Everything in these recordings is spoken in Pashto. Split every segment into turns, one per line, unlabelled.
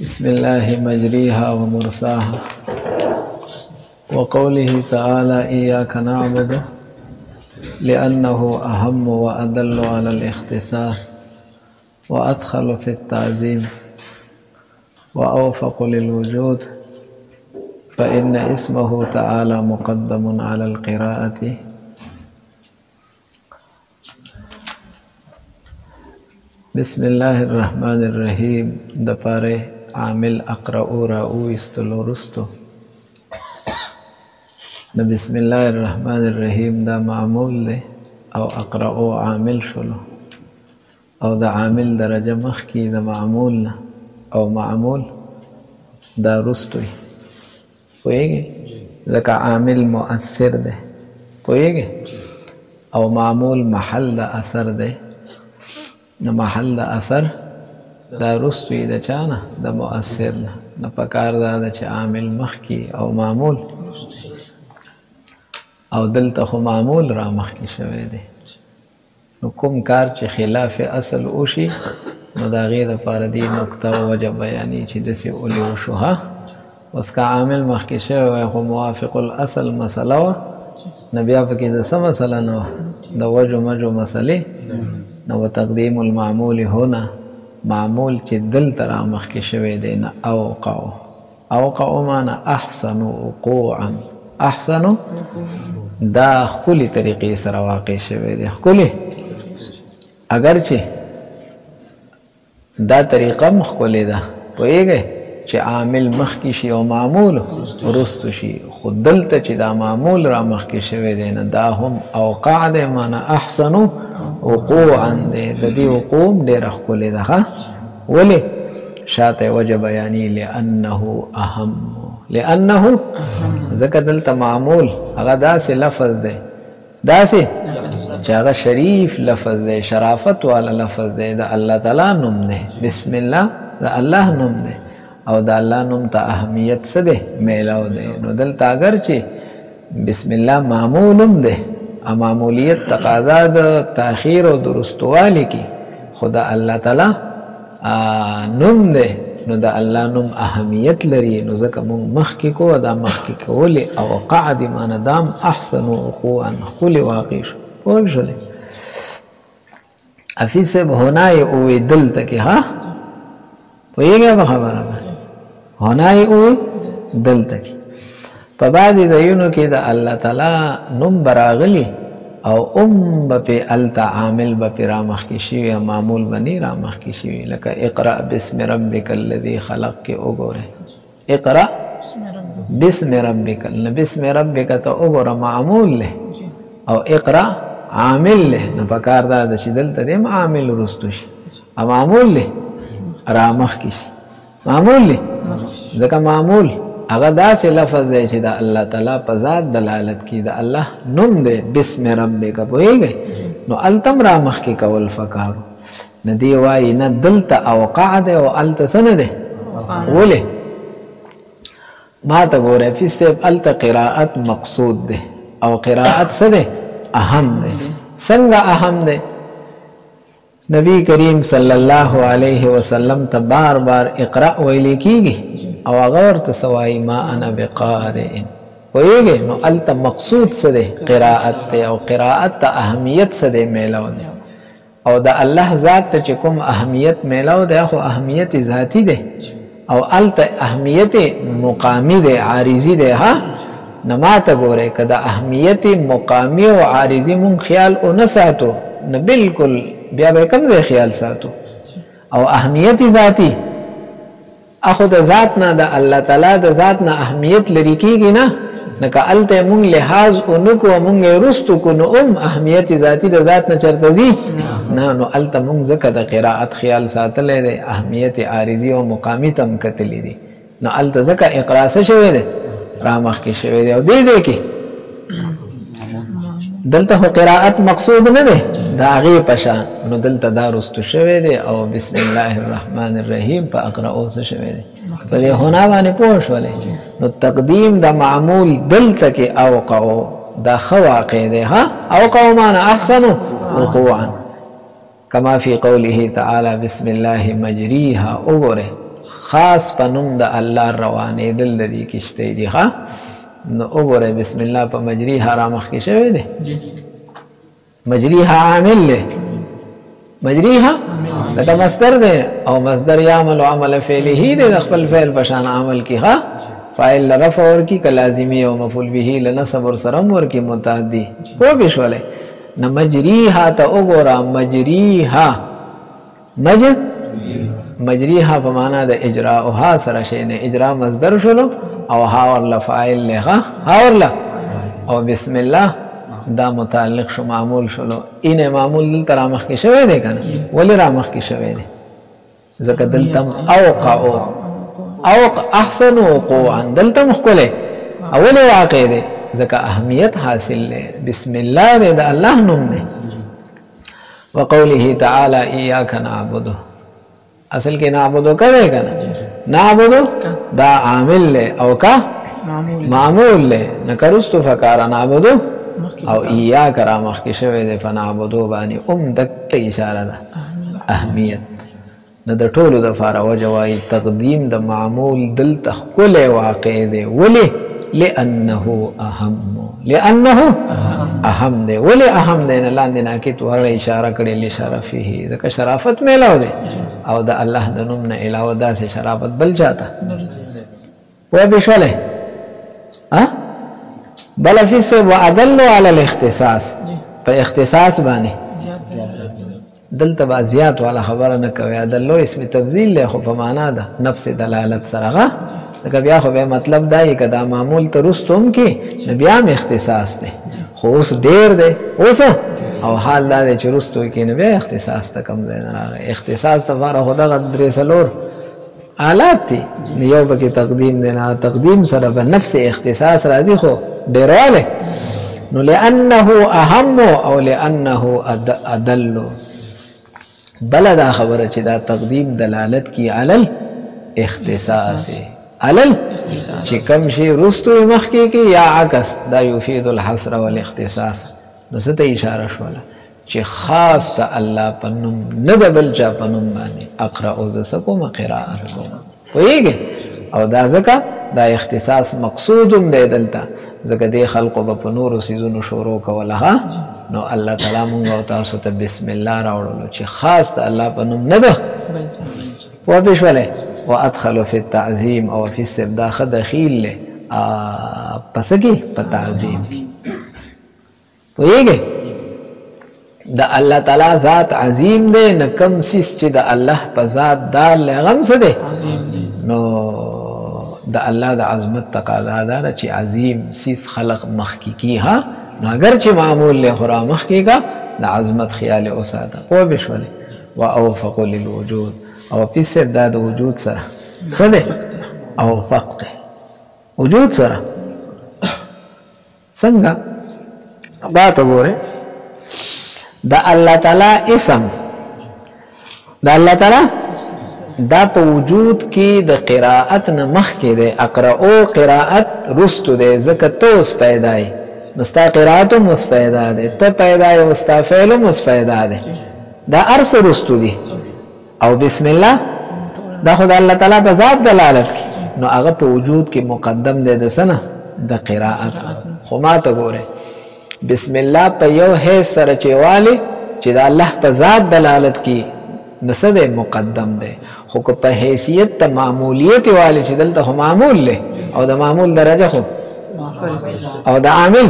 بسم الله مجريها ومرساها وقوله تعالى إياك نعبد لأنه أهم وأدل على الاختصاص وأدخل في التعظيم وأوفق للوجود فإن اسمه تعالى مقدم على القراءة بسم الله الرحمن الرحيم دپاره عامل اقرأو راو استلو رستو بسم الله الرحمن الرحيم دا معمول ده او اقرأو عامل شلو او دا عامل درجه مخکی دا معمول او معمول دا رستوی پوئیگی لکه عامل مؤثر ده پوئیگی او معمول محل دا اثر ده محل دا اثر دا رستوی دا چانا دا مؤثر ده نپکار دا چه عامل مخکی او معمول او دلتا خو معمول را مخکی شوه ده نو کم کار چه خلاف اصل اوشی نو دا غیر پاردی نکتا و وجه بیانی چه دسی اولی وشوها وسکا عامل مخکی شوه خو موافق الاصل مسئله و نبیا پکی دسا مسئله نو دا وجه مجو مسئله نو تقدیم المعمول هنا معمول چې دل ترا مخکې شوی دی نه اوقعو معنی احسنو وقوعا احسنو دا خکلی طریقې سره واقع شوی دی خکلی اگرچه دا طریقه مخکلی ده پوهیږئ چې عامل مخکې شي او معمول ورستو شي خو دلته چې دا معمول را مخکې شوی دی نه دا هم اوقع دی معنی احسنو وقوعا دی د دې وقوع ډېره ښکلې ده ښه ولې شاته وجه بیاني لأنه اهم لأنه ځکه دلته معمول هغه داسې لفظ دی داسې چې هغه شریف لفظ دی شرافت والا لفظ دی د الله تعالی نوم دی بسم الله د الله نوم دی او د الله نوم ته اهمیت څه دی میلاو دی نو دلته اگر چې بسم الله معمولم دی معمولیت تقاضا د تاخیر او درستوالی کی خدا الله تعالی نوم دی نو د الله نوم اهمیت لري نو ځکه مونږ مخکې کو دا مخکې کولې او قعد معنی دام احسن وقوعا خپل واقع شو پوه شولې افي صاحب هنای او دلته کې ها پوهیږئ په خبره هنای او دلته کې په بعضې ځایونو کې د الله تعالی نوم براغلی او به الته عامل به پې رامخکې شوي معمول به نه رامخکې شوي لکه اقرأ بسم ربک الذي خلق کې وګورئ اقرأ بسم ربک نو بسم ربک ته وګوره معمول له او اقرأ عامل له نو پکار دا ده چې دلته دې عامل وروستو شي معمول له رامخکې شي معمول له ځکه معمول هغه داسې لفظ دی چې د الله تعالی په ذات دلالت کوي د الله نوم دی بسم ربک پوهیږئ نو التم را مخکې کول فکارو نه دی وایي نه دلته اوقع دی او الته څه نه دی ولې ما ته ګوره فی صاحب الته قراءت مقصود دی او قراءت څه دی اهم دی څنګه اهم دی نبی کریم صلی الله علیه وسلم ته بار بار اقرأ ویلی کیږي او هغه ورته سوایي ما انا بقارئ پوهیږئ نو هلته مقصود څه دی قراءت دی او قراءت ته اهمیت څه دی میلاو دی او د الله ذات ته چې کوم اهمیت میلاو دی خو اهمیت ذاتی دی او هلته اهمیت مقامی دی عارضي دی ها نه ماته ګورئ که د اهمیت مقامی او عارضي مونږ خیال ونه ساتو نه بلکل بیا به کوم ځای خیال ساتو او اهمیت ذاتی اخو د ذات نه د الله تعالی د ذات نه اهمیت لري کیږي نه نکه الته مونږ لحاظ اونکو مونږ رستو کو نو اهمیت ذاتی د ذات نه چرته زی نه نو الته مونږ ځکه د قرائت خیال ساتلې دی اهمیت عارضی او مقامی تم کتلې دي نو الته ځکه اقرا څه شوی دی رامخ کې شوی دی او دې کې دلته قرائت مقصود نه دی دا غي پشان نو دلته دا رستو شوی دی او بسم الله الرحمن الرحیم په اقرأ څه شوی دی په دې هنا باندې پوه شولې نو تقدیم د معمول دلته کې اوقع دا خواقع دی ها اوقع معنی احسن وقوعا كما في قوله تعالى بسم الله مجريها وګوره خاص پنوم د الله روانې دل د دې کشته دي ها نو وګوره بسم الله په مجریها را مخ کې شوی دی مجریها عامل له مجریها دا مصدر دی او مصدر یعمل عمل فعله دی د خپل فعل په شان عمل کې ها فاعل رفع ور کی لازمی او مفعول به لنصب ور سره ور کی متعدی و بشوله نو مجریها ته وګوره مجریها مجریها په معنا د اجراءها سره شی نه اجرا مصدر شلو او ها ورله فاعل له ها ورله او بسم الله دا متعلق شو معمول شلو ان معمول دل تر مخ کې شوی دی کنه ولی را مخ کې شوی دی زکه دلتم او احسن وقوعا دلتم خله اول واقع دی زکه اهمیت حاصل له بسم الله د الله نوم دی وقوله تعالی ایاک نعبد اصل کې نعبدو کوي کنه نعبدو دا عامل له او کا معمول له نکرستو فکر نعبدو او ایاک را مخ کې شوی دی فنعبدو باندې دک اشاره ده اهمیت نه د ټولو د فار وجوای تقدیم د معمول دل تخکل واقع دی ولی لانه اهم دی ولی اهم دی نه لاندې نه کې تو هغه اشاره کړې لاشاره فيه ځکه شرافت میلاو دی او د الله د نوم نه علاوه داسې شرافت بل چاته و بشوله بل فیس وادل على الاختصاص په اختصاص باندې دلته بازیات والا خبره نه کوي ادلو اسم تفضیل له خو په معنا ده نفس دلالت سره دا بیا خو به مطلب دی کدا معمول ته رستم کې بیا هم اختصاص دی خو اوس ډیر دی اوس او حال دا دی چې رستو کې نه بیا اختصاص ته کم دی نه راغی اختصاص لپاره خدا درې سلور آلات دي یو به کې تقدیم دی نه تقدیم سره په نفس اختصاص راځي خو ډیرواله نو لانه اهم او لانه ادل بل دا خبره چې دا تقدیم دلالت کی علل اختصاص علل چې کم شي رستو مخ کې یا عکس دا یفید الحصر والاختصاص نو څه ته اشاره شوله چې خاص ته الله پنوم نه د بل چا پنوم باندې اقرا او زسکو قراءت ویږي او دا ځکه دا اختصاص مقصودم دی دلته ځکه دی خلقو په نور سيزونو شروع کوله نو الله تعالی مونږ او تاسو ته بسم الله راوړلو چې خاص ته الله پنوم نه ده و بشوله وادخلوا في التعظيم او في السبدا دخيل له پس کی په تعظیم ویږي دا الله تعالی ذات عظیم دی نه کم سیس چې د الله په ذات دال غم څه دی نو د الله د عظمت تقاضا ده چې عظیم سیس خلق مخکیکی ها نو اگر چې معمول له خرا مخکیگا د عظمت خیال اوساته او بشوله واوفق للوجود او په سر د وجود سره څه دی او فقط وجود سره څنګه بات وګوره دا الله تعالی اسم دا الله تعالی دا په وجود کې د قراءت نه مخ کې دی اقرا او قراءت رستو دی ځکه توس پیدای مستا قراءت مس پیدا دی ته پیدای او مستا فعل مس پیدا دی دا ارس رستو دی او بسم الله دا خدای الله تعالی په ذات دلالت کی نو هغه په وجود کې مقدم دی د سنه د قراءت خو ما ته ګوره بسم الله په یو هي سره چواله چې د الله په ذات دلالت کی نسده مقدم دی خو په حیثیت ته معمولیت والی چې دلته معمول له او د معمول درجه خو او د عامل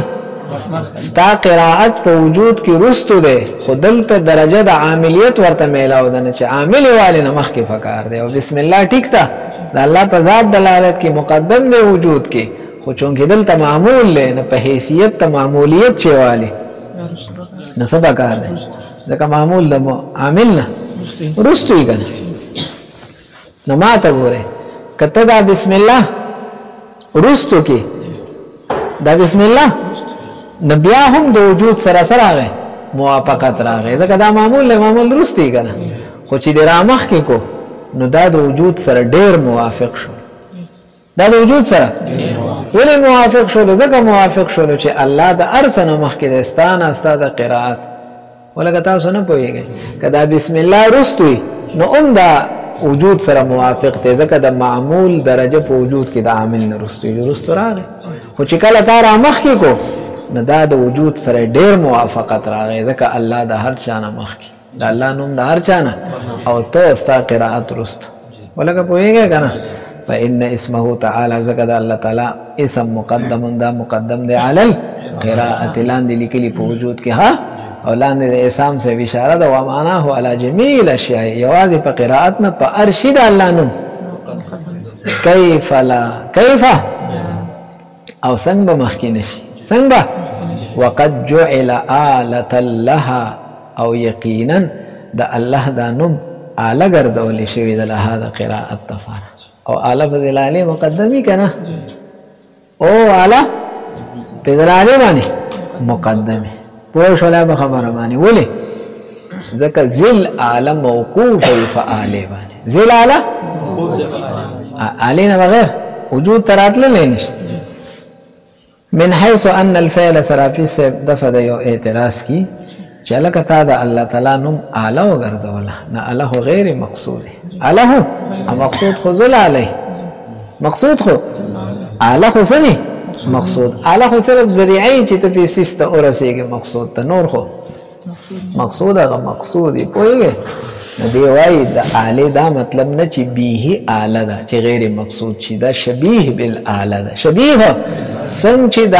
ستا قراءت په وجود کې رستو دی خو دلته درجه د عاملیت ورته میلاو ده چې عامل والی نه مخ کې فکر دی او بسم الله ټیک ته د الله په ذات دلالت کې مقدم دی وجود کې خو چونکې دلته معمول له نه په حیثیت ته معمولیت چې والی نسبه کار دی ځکه معمول د عامل نه رستوی کنه نو ما ته ګوره کته دا بسم الله رستو کې دا بسم الله نبیا هم د وجود سره سره راغی موافقت راغی ځکه دا معمول رستی کنه خو چې د رامخ کې کو نو دا د وجود سره ډیر موافق شو دا د وجود سره ولی موافق شو ځکه موافق شو چې الله د ارسنه مخ کې د استانه استاد قرائت ولکه تاسو نه پوهیږئ کدا بسم الله رستوي نو دا وجود سره موافق دی ځکه د معمول درجه په وجود کې د عامل نه رستو راغی خو چې کله تا را مخکې کو نو دا د وجود سره ډېر موافقت راغی ځکه الله د هر چا نه مخکې د الله نوم د هر چا نه او ته ستا قرائت رستو ولکه پوهېږې که نه فإن اسمه تعالی ځکه د الله تعالی اسم مقدم دا مقدم دی علی القراءة لاندې لیکلي په وجود کې ها او لاندې د اسام سے اشاره ده ومعناه علی جمیع الاشیاء یوازې په قرائت نه په هر شي د الله نوم کیف لا کیف او څنګه به مخکې نشي څنګه وقد جعل آلة لها او یقینا د الله دا نوم آله ګرځولې شوې ده لها د قرائت دپاره او آله په دلالې مقدمي که نه او آله په دلالې باندې مقدمي پوه شولی به خبره باندې ولې ځکه ذل آله موقوف وي په آلې باندې ذل آله آلې نه بغیر وجود ته راتللی نشي من حيث ان الفعل سرافي سے دفع د یو اعتراض کی چې لکه تا د الله تعالی نوم اعلی وګرځوله نه اله غیر مقصود اله مقصود خو ذل علیه مقصود خو اله خو سني مقصود اله خو صرف ذریعه چې ته په سیسته ورسېږي مقصود ته نور خو مقصود هغه مقصود پوهېږې نو دی وایي د اعلی دا مطلب نه چې بیه اعلی ده چې غیر مقصود شي دا شبیه بالاعلی ده شبیه څنګه چې د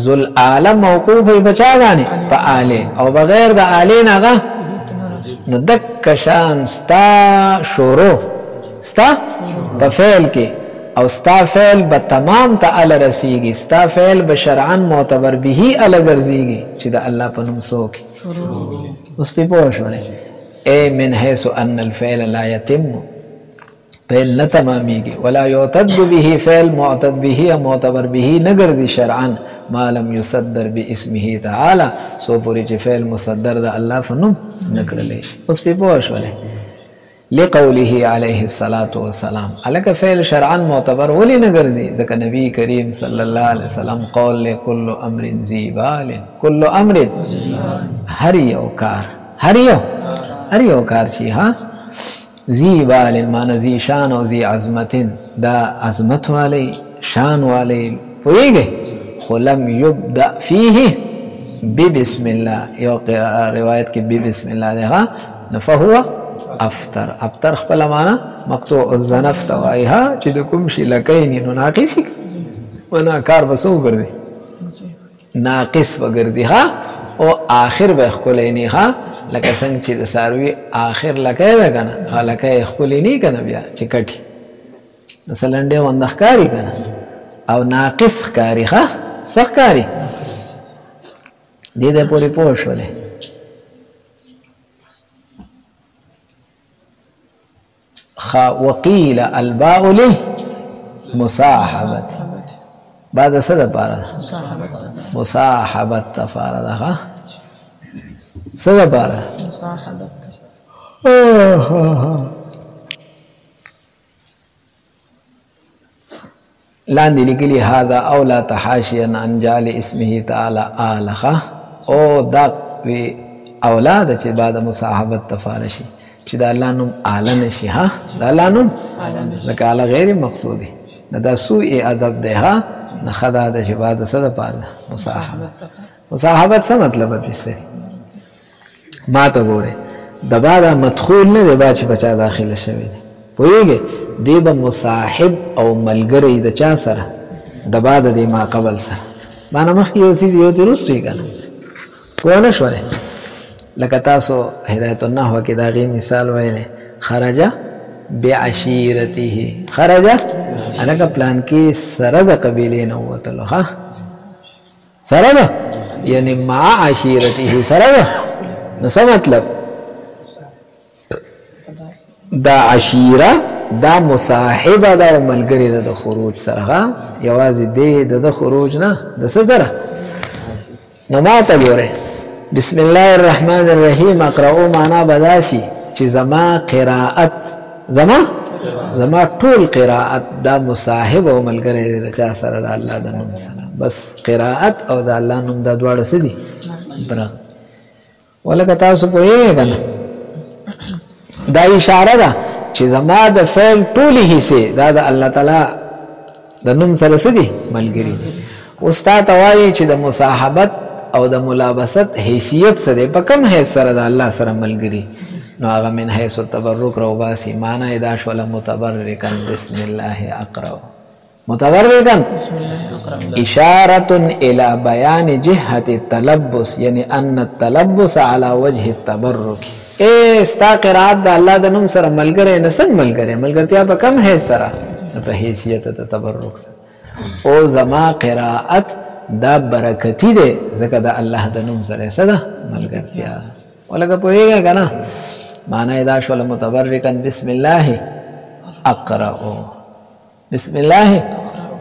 ذل اعلی موقوف وي په چا باندې په اعلی او بغیر د اعلی نه هغه نو دک شان ستا شروع ستا په فعل کې او ستا فعل به تمام ته اله رسیږي ستا فعل به شرعا معتبر به اله ګرځېږي چې د الله په نوم څوک اوس پې پوه شولې ای من حیث ان الفعل لا یتم فعل نه تمامیږي ولا یعتد به فعل معتد به یا معتبر به نه ګرځي شرعا ما لم يصدر باسمه تعالی سو پورې چې فعل مصدر د الله په نوم نه کړلی اوس پې پوه شولې لقوله عليه الصلاة والسلام الک فعل شرعا معتبر ولی نه ګرځي ځکه نبی کریم صلی الله علیه وسلم قول له کل امر ذی بال کل امر هر یو کار هر یو کار چې ها ذی بال معنی ذی شان او ذی عظمت دا عظمت والی شان والی پوهیږئ خو لم یبدأ فیه ببسم الله یو روایت کې ببسم الله ده ها فهو افطر خپل معنا مقطوع الزنف توایها چې د کوم شي لکین نو ناقص ونا کار بسو ګرځي ناقص وګرځي ها او اخر به خپلینی ها لکه څنګه چې د ساروی اخر لکه ده کنه لکه خپلینی کنه بیا چې کټي مثلا ډې وندخکاری کنه او ناقص کاری ها صح کاری دې د پوری پوه شولې وقيل الباء للمصاحبة بعد سد بارد مصاحبة تفارد ها سد بارد مصاحبة لاندې لیکلي هذا اولا تحاشيا عن جعل اسمه تعالى آلخه او دا اولاد چې بعد مصاحبة تفارشي چې د الله نوم اعلی نشي ها د الله نوم لکه اعلی غیر مقصودی نه دا سوء ادب دی ها نه خدا د شبا د څه دپاره مصاحبت څه مطلب پېسې ما ته ګورې د با دا مدخول نه دی با چې په چا داخله شوی دی پوهېږې دی به مصاحب او ملګری د چا سره د با د دې ما قبل سره مانه مخکې یو څیز یو ترې وروسته یې که نه پوه نه شولې لکه تاسو هدایت النحو کې دا غي مثال ویلې خرج بعشیرته خرج الکه پلان کې سره د قبیلې نه وتلو ها سره ده یعنی مع عشیرته سره ده نو څه مطلب دا عشیره دا مصاحبه دا ملګری د خروج سره یوازې د خروج نه د څه سره نو ما ته ګوره بسم الله الرحمن الرحیم اقرأو معنا بداشي چې زما قراءت زما ټول قراءت دا مصاحب او ملګری د چا سره د الله د نوم سره بس قراءت او د الله نوم دا دواړه څه دي برابر ولکه تاسو پوهیږئ کنه دا اشاره ده چې زما د فعل ټولې حصے دا د الله تعالی د نوم سره سدي ملګری دي. استاد وایي چې د مصاحبت او د ملابست حیثیت سره په کوم حیث سره د الله سره ملګری نو هغه من حیث التبرک رو باسي معنا ادا شول متبرکن بسم الله اقرأ متبرکن اشاره الى بیان جهه التلبس یعنی ان التلبس على وجه التبرک اے استا قرات د الله د نوم سره ملګری نه څنګه ملګرتیا په کوم حیث سره په حیثیت د تبرک سره او زما قرات دا برکتی ده ځکه د الله د نوم سره سره ملګرتیا ولکه پوهیږئ کنه معنا دا شول متبرکن بسم الله اقرأ بسم الله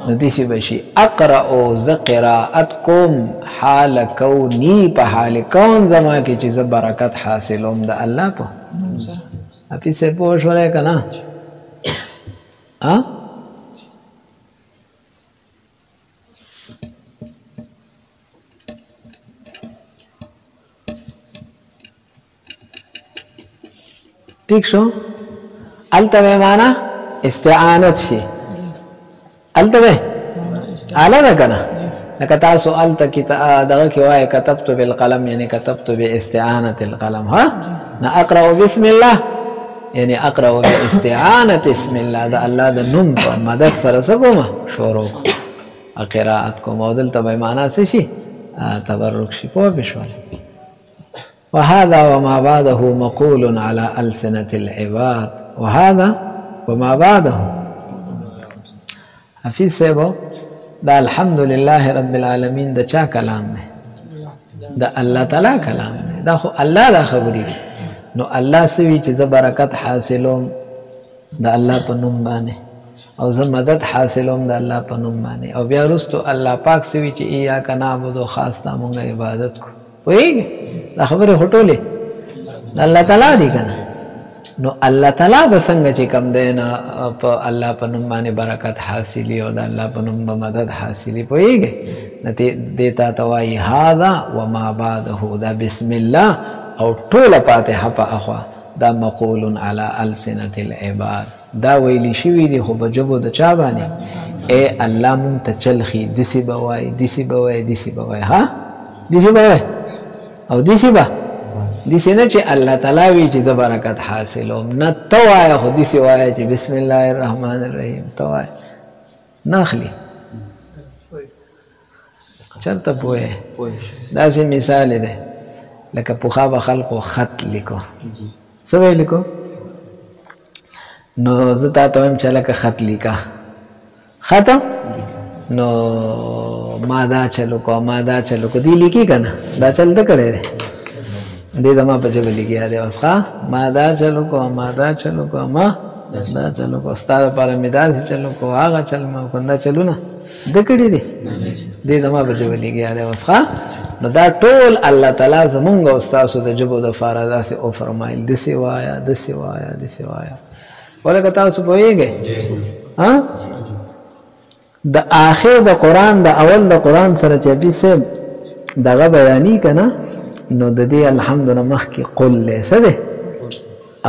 نو دیسی بشي اقرأ ز قرات کوم حال کونی په حال کون زما کې چې ز برکت حاصلوم د الله په اپی سے پوښ ولای کنه ها ٹھیک شو التوے مانا استعانت شي التوے اعلی ده کنه لکه تاسو الته دغه کې وایي كتبت بالقلم یعنی كتبت باستعانه القلم ها نا اقرا بسم الله یعنی اقرا باستعانه اسم الله ده الله د نوم په مدد سره سبوما شروع قراءت کو مودل تبع معنا څه شي تبرک شي په بشوال وهذا وما بعده مقول على ألسنة العباد وهذا وما بعده حفیظ صاحب دا الحمد لله رب العالمین دا چا کلام ده دا الله تعالی کلام ده دا خو الله دا خبری نو الله سوی چې زه برکت حاصلوم دا الله په نوم باندې او زه مدد حاصلوم دا الله په نوم باندې او بیا وروسته الله پاک سوی چې ایاک نعبد خاص تا مونږه عبادت کو وایي دا خبره هټولې الله تعالی دی کنه نو الله تعالی بسنګ چې کم دینا په الله په نوم باندې برکت حاصلې او د الله په نوم مدد حاصلې پويږي نته دیتا توای هاذا وما بعده دا بسم الله او ټول فاتحه په اخوا دا مقول على السنه العباد دا ویلی شوی دی خو بجبو د چا باندې اے الله مون ته چلخي دسی بوای دسی بوای دسی بوای ها دسی بوای او دسی با دسی نه چې الله تعالی وی چې د برکت حاصلوم نه توای خو دسی وای چې بسم الله الرحمن الرحیم توای ناخلی چرته پوهه دا سي مثال دی لکه په خا خلکو خط لیکو څه وی لیکو نو زتا ته هم چې لکه خط لیکا ختم نو مادا چلو کو دی لیکي کنه دا چل د کړه دې دما په جبه لیکي دی اوسه مادا چلو کو ما دا چلو کو استاد پر میدان چلو کو هغه چل ما کنده چلو نه د کړي دي دې دما په جبه لیکي دی اوسه نو دا ټول الله تعالی زمونږ استاد د جبه د فاردا سے او فرمایل دسی وایا ولکه تاسو پوهیږئ ها د آخر د قران د اول د قران سره چې بیسه دغه بیانی کنه نو د دې الحمدلله مخ کې قل له سده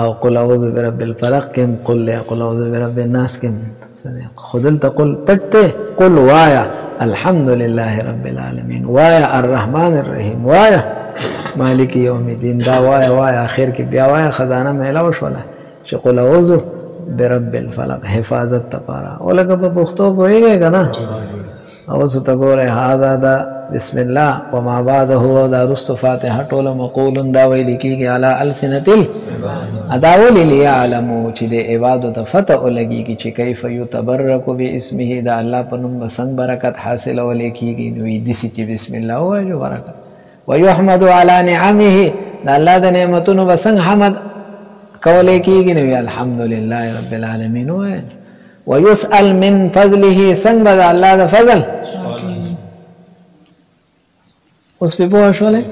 او قل اعوذ برب الفلق کم قل له قل اعوذ برب الناس کم سده خودل تقول پټه قل وایا الحمدلله رب العالمین وایا الرحمن الرحیم وایا مالک یوم الدین دا وایا اخر کې بیا وایا خزانه مهلا وشوله چې قل اعوذ برب الفلق حفاظت تپارا ولکه په پښتو پوهیږئ کنه او څه تا ګوره هاذا دا بسم الله وما بعده هو دا رست فاتحه ټول مقول دا ویل کیږي علی السنتل اداول لیعلمو چې د عبادت فتح لګیږي چې کیف یتبرک باسمه دا الله په نوم بسنګ برکت حاصل ولیکيږي نو دې چې بسم الله وایو برکت ويحمد على نعمه دا الله د نعمتونو بسنګ حمد کولې کېږي نو الحمدلله رب العالمین ويسأل من فضله څنګه د الله د فضل اوس په پوه شولې